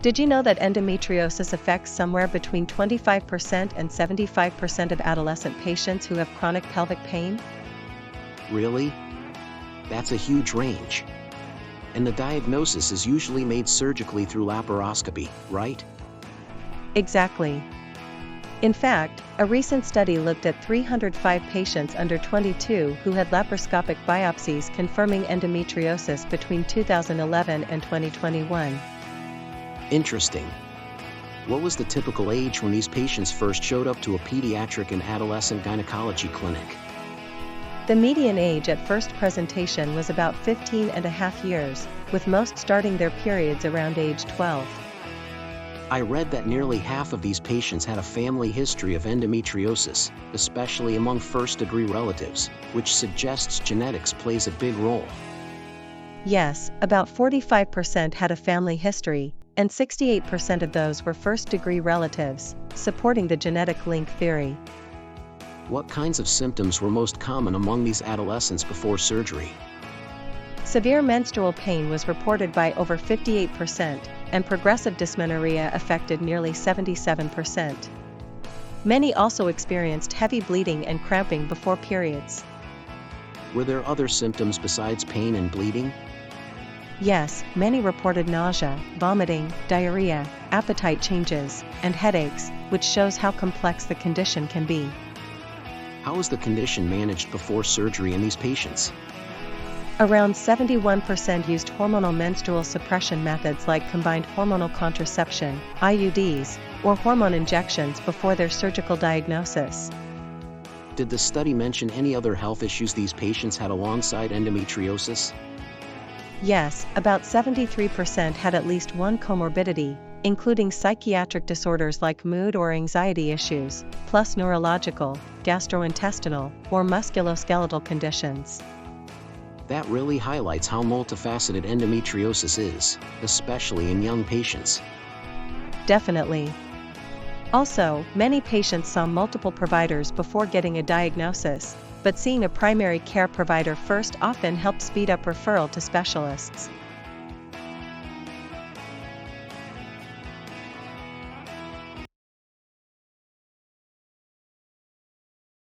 Did you know that endometriosis affects somewhere between 25% and 75% of adolescent patients who have chronic pelvic pain? Really? That's a huge range. And the diagnosis is usually made surgically through laparoscopy, right? Exactly. In fact, a recent study looked at 305 patients under 22 who had laparoscopic biopsies confirming endometriosis between 2011 and 2021. Interesting. What was the typical age when these patients first showed up to a pediatric and adolescent gynecology clinic? The median age at first presentation was about 15 and a half years, with most starting their periods around age 12. I read that nearly half of these patients had a family history of endometriosis, especially among first-degree relatives, which suggests genetics plays a big role. Yes, about 45% had a family history, and 68% of those were first-degree relatives, supporting the genetic link theory. What kinds of symptoms were most common among these adolescents before surgery? Severe menstrual pain was reported by over 58%, and progressive dysmenorrhea affected nearly 77%. Many also experienced heavy bleeding and cramping before periods. Were there other symptoms besides pain and bleeding? Yes, many reported nausea, vomiting, diarrhea, appetite changes, and headaches, which shows how complex the condition can be. How is the condition managed before surgery in these patients? Around 71% used hormonal menstrual suppression methods like combined hormonal contraception, IUDs, or hormone injections before their surgical diagnosis. Did the study mention any other health issues these patients had alongside endometriosis? Yes, about 73% had at least one comorbidity, including psychiatric disorders like mood or anxiety issues, plus neurological, gastrointestinal, or musculoskeletal conditions. That really highlights how multifaceted endometriosis is, especially in young patients. Definitely. Also, many patients saw multiple providers before getting a diagnosis, but seeing a primary care provider first often helps speed up referral to specialists.